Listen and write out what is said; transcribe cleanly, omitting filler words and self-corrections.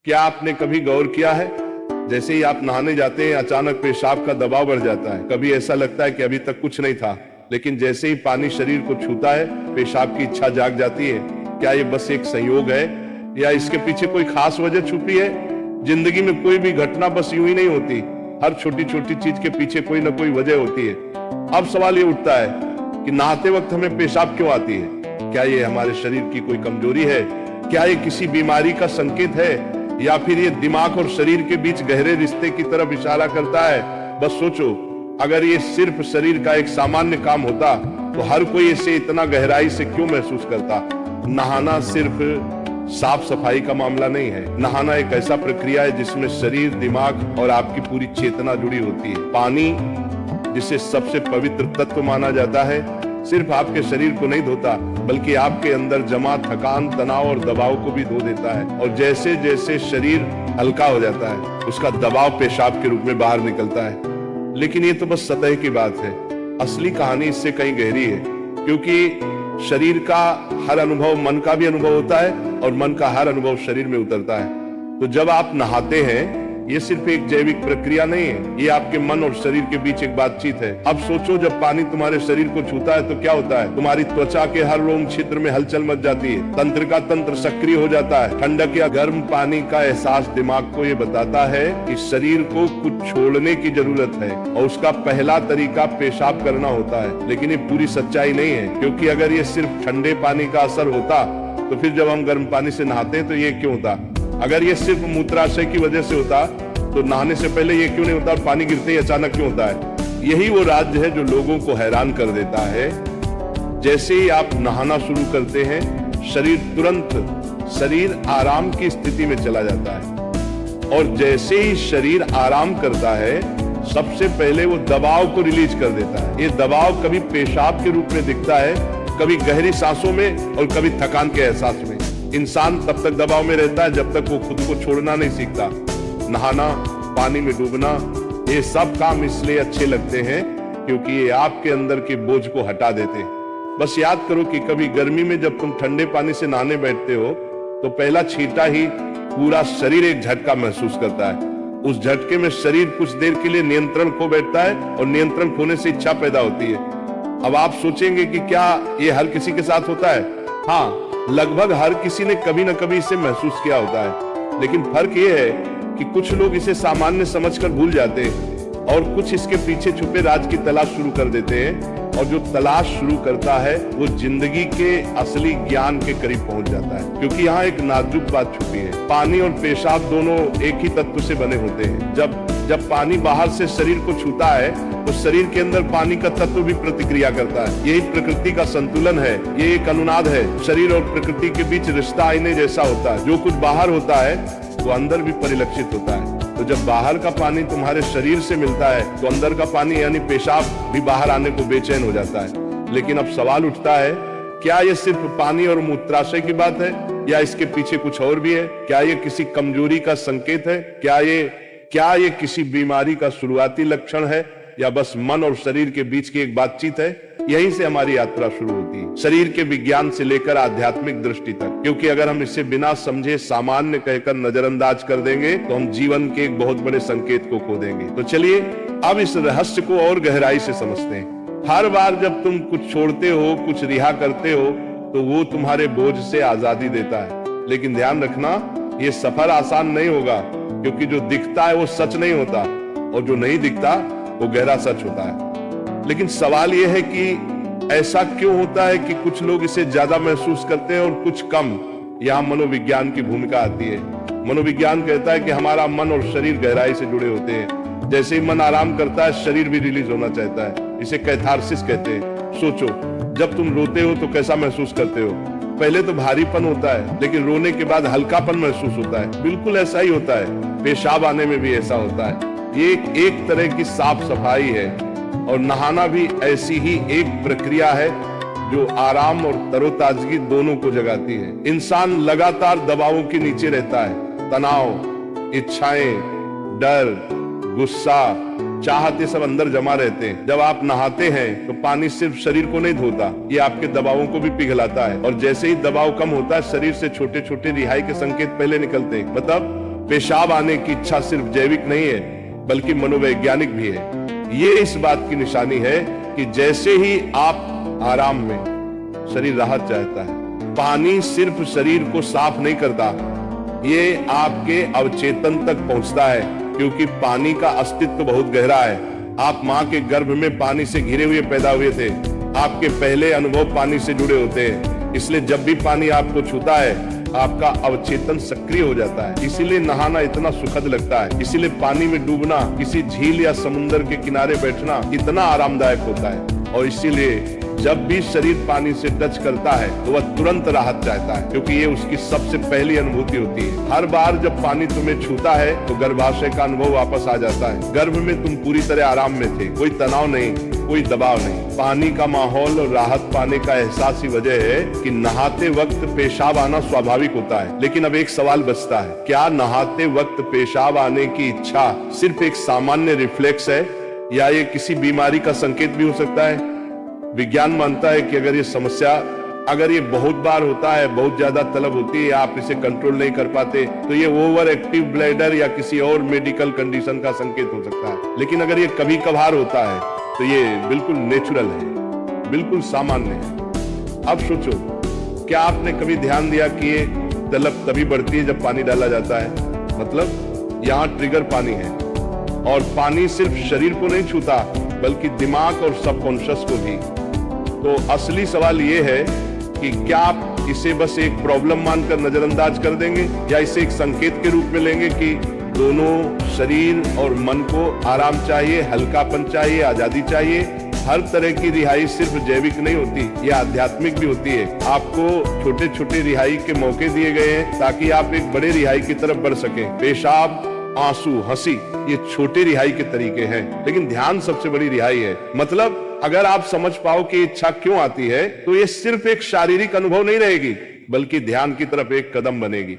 क्या आपने कभी गौर किया है, जैसे ही आप नहाने जाते हैं अचानक पेशाब का दबाव बढ़ जाता है। कभी ऐसा लगता है कि अभी तक कुछ नहीं था, लेकिन जैसे ही पानी शरीर को छूता है पेशाब की इच्छा जाग जाती है। क्या ये बस एक संयोग है या इसके पीछे कोई खास वजह छुपी है? जिंदगी में कोई भी घटना बस यूं ही नहीं होती, हर छोटी छोटी चीज के पीछे कोई ना कोई वजह होती है। अब सवाल ये उठता है कि नहाते वक्त हमें पेशाब क्यों आती है? क्या ये हमारे शरीर की कोई कमजोरी है? क्या ये किसी बीमारी का संकेत है, या फिर ये दिमाग और शरीर के बीच गहरे रिश्ते की तरफ इशारा करता है? बस सोचो, अगर ये सिर्फ शरीर का एक सामान्य काम होता तो हर कोई इसे इतना गहराई से क्यों महसूस करता? नहाना सिर्फ साफ सफाई का मामला नहीं है। नहाना एक ऐसा प्रक्रिया है जिसमें शरीर, दिमाग और आपकी पूरी चेतना जुड़ी होती है। पानी, जिसे सबसे पवित्र तत्व माना जाता है, सिर्फ आपके शरीर को नहीं धोता बल्कि आपके अंदर जमा थकान, तनाव और दबाव को भी धो देता है। और जैसे जैसे शरीर हल्का हो जाता है उसका दबाव पेशाब के रूप में बाहर निकलता है। लेकिन ये तो बस सतह की बात है, असली कहानी इससे कहीं गहरी है। क्योंकि शरीर का हर अनुभव मन का भी अनुभव होता है और मन का हर अनुभव शरीर में उतरता है। तो जब आप नहाते हैं ये सिर्फ एक जैविक प्रक्रिया नहीं है, ये आपके मन और शरीर के बीच एक बातचीत है। अब सोचो, जब पानी तुम्हारे शरीर को छूता है तो क्या होता है? तुम्हारी त्वचा के हर रोम क्षेत्र में हलचल मच जाती है, तंत्र का तंत्र सक्रिय हो जाता है। ठंडक या गर्म पानी का एहसास दिमाग को ये बताता है कि शरीर को कुछ छोड़ने की जरूरत है और उसका पहला तरीका पेशाब करना होता है। लेकिन ये पूरी सच्चाई नहीं है, क्योंकि अगर ये सिर्फ ठंडे पानी का असर होता तो फिर जब हम गर्म पानी से नहाते तो ये क्यों होता? अगर ये सिर्फ मूत्राशय की वजह से होता तो नहाने से पहले ये क्यों नहीं होता और पानी गिरते ही अचानक क्यों होता है? यही वो राज्य है जो लोगों को हैरान कर देता है। जैसे ही आप नहाना शुरू करते हैं शरीर आराम की स्थिति में चला जाता है, और जैसे ही शरीर आराम करता है सबसे पहले वो दबाव को रिलीज कर देता है। ये दबाव कभी पेशाब के रूप में दिखता है, कभी गहरी सांसों में और कभी थकान के एहसास में। इंसान तब तक दबाव में रहता है जब तक वो खुद को छोड़ना नहीं सीखता। नहाना, पानी में डूबना, ये सब काम इसलिए अच्छे लगते हैं क्योंकि ये आपके अंदर के बोझ को हटा देते हैं। बस याद करो कि कभी गर्मी में जब तुम ठंडे पानी से नहाने बैठते हो तो पहला छींटा ही पूरा शरीर एक झटका महसूस करता है। उस झटके में शरीर कुछ देर के लिए नियंत्रण खो बैठता है और नियंत्रण खोने से इच्छा पैदा होती है। अब आप सोचेंगे कि क्या ये हर किसी के साथ होता है? हाँ, लगभग हर किसी ने कभी न कभी इसे महसूस किया होता है। लेकिन फर्क ये है कि कुछ लोग इसे सामान्य समझकर भूल जाते हैं और कुछ इसके पीछे छुपे राज की तलाश शुरू कर देते हैं, और जो तलाश शुरू करता है वो जिंदगी के असली ज्ञान के करीब पहुंच जाता है। क्योंकि यहाँ एक नाजुक बात छुपी है, पानी और पेशाब दोनों एक ही तत्व से बने होते हैं। जब पानी बाहर से शरीर को छूता है तो शरीर के अंदर पानी का तत्व भी प्रतिक्रिया करता है। यही प्रकृति का संतुलन है, ये एक अनुनाद है। शरीर और प्रकृति के बीच रिश्ता आईने जैसा होता है, जो कुछ बाहर होता है वो अंदर भी परिलक्षित होता है। तो जब बाहर का पानी तुम्हारे शरीर से मिलता है तो अंदर का पानी यानी पेशाब भी बाहर आने को बेचैन हो जाता है। लेकिन अब सवाल उठता है, क्या ये सिर्फ पानी और मूत्राशय की बात है या इसके पीछे कुछ और भी है? क्या ये किसी कमजोरी का संकेत है? क्या ये किसी बीमारी का शुरुआती लक्षण है, या बस मन और शरीर के बीच की एक बातचीत है? यहीं से हमारी यात्रा शुरू होती है, शरीर के विज्ञान से लेकर आध्यात्मिक दृष्टि तक। क्योंकि अगर हम इसे बिना समझे सामान्य कहकर नजरअंदाज कर देंगे तो हम जीवन के एक बहुत बड़े संकेत को खो देंगे। तो चलिए अब इस रहस्य को और गहराई से समझते हैं। हर बार जब तुम कुछ छोड़ते हो, कुछ रिहा करते हो, तो वो तुम्हारे बोझ से आजादी देता है। लेकिन ध्यान रखना, ये सफर आसान नहीं होगा, क्योंकि जो दिखता है वो सच नहीं होता और जो नहीं दिखता वो गहरा सच होता है। लेकिन सवाल यह है कि ऐसा क्यों होता है कि कुछ लोग इसे ज्यादा महसूस करते हैं और कुछ कम? यहाँ मनोविज्ञान की भूमिका आती है। मनोविज्ञान कहता है कि हमारा मन और शरीर गहराई से जुड़े होते हैं। जैसे ही मन आराम करता है शरीर भी रिलीज होना चाहता है, इसे कैथारसिस कहते हैं। सोचो, जब तुम रोते हो तो कैसा महसूस करते हो? पहले तो भारीपन होता है, लेकिन रोने के बाद हल्कापन महसूस होता है। बिल्कुल ऐसा ही होता है, पेशाब आने में भी ऐसा होता है। ये एक तरह की साफ सफाई है, और नहाना भी ऐसी ही एक प्रक्रिया है जो आराम और तरोताजगी दोनों को जगाती है। इंसान लगातार दबावों के नीचे रहता है, तनाव, इच्छाएं, डर, गुस्सा, चाहते सब अंदर जमा रहते हैं। जब आप नहाते हैं तो पानी सिर्फ शरीर को नहीं धोता, ये आपके दबावों को भी पिघलाता है। और जैसे ही दबाव कम होता है शरीर से छोटे छोटे रिहाई के संकेत पहले निकलते हैं। मतलब पेशाब आने की इच्छा सिर्फ जैविक नहीं है बल्कि मनोवैज्ञानिक भी है। ये इस बात की निशानी है कि जैसे ही आप आराम में, शरीर राहत चाहता है। पानी सिर्फ शरीर को साफ नहीं करता, ये आपके अवचेतन तक पहुंचता है, क्योंकि पानी का अस्तित्व बहुत गहरा है। आप माँ के गर्भ में पानी से घिरे हुए पैदा हुए थे। आपके पहले अनुभव पानी से जुड़े होते हैं, इसलिए जब भी पानी आपको छूता है आपका अवचेतन सक्रिय हो जाता है। इसीलिए नहाना इतना सुखद लगता है, इसीलिए पानी में डूबना, किसी झील या समुद्र के किनारे बैठना इतना आरामदायक होता है। और इसीलिए जब भी शरीर पानी से टच करता है तो वह तुरंत राहत चाहता है, क्योंकि ये उसकी सबसे पहली अनुभूति होती है। हर बार जब पानी तुम्हें छूता है तो गर्भाशय का अनुभव वापस आ जाता है। गर्भ में तुम पूरी तरह आराम में थे, कोई तनाव नहीं, कोई दबाव नहीं। पानी का माहौल और राहत पाने का एहसास ही वजह है कि नहाते वक्त पेशाब आना स्वाभाविक होता है। लेकिन अब एक सवाल बचता है, क्या नहाते वक्त पेशाब आने की इच्छा सिर्फ एक सामान्य रिफ्लेक्स है या ये किसी बीमारी का संकेत भी हो सकता है? विज्ञान मानता है कि अगर ये बहुत बार होता है, बहुत ज्यादा तलब होती है, आप इसे कंट्रोल नहीं कर पाते, तो ये ओवर एक्टिव ब्लैडर या किसी और मेडिकल कंडीशन का संकेत हो सकता है। लेकिन अगर ये कभी कभार होता है तो ये बिल्कुल नेचुरल है, बिल्कुल सामान्य है। अब सोचो, क्या आपने कभी ध्यान दिया कि ये तलब तभी बढ़ती है जब पानी डाला जाता है? मतलब यहाँ ट्रिगर पानी है, और पानी सिर्फ शरीर को नहीं छूता बल्कि दिमाग और सबकॉन्शियस को भी। तो असली सवाल ये है कि क्या आप इसे बस एक प्रॉब्लम मानकर नजरअंदाज कर देंगे या इसे एक संकेत के रूप में लेंगे कि दोनों शरीर और मन को आराम चाहिए, हल्कापन चाहिए, आजादी चाहिए। हर तरह की रिहाई सिर्फ जैविक नहीं होती, यह आध्यात्मिक भी होती है। आपको छोटे छोटे रिहाई के मौके दिए गए हैं ताकि आप एक बड़े रिहाई की तरफ बढ़ सकें। पेशाब, आंसू, हंसी, ये छोटे रिहाई के तरीके हैं, लेकिन ध्यान सबसे बड़ी रिहाई है। मतलब अगर आप समझ पाओ कि इच्छा क्यों आती है तो ये सिर्फ एक शारीरिक अनुभव नहीं रहेगी बल्कि ध्यान की तरफ एक कदम बनेगी।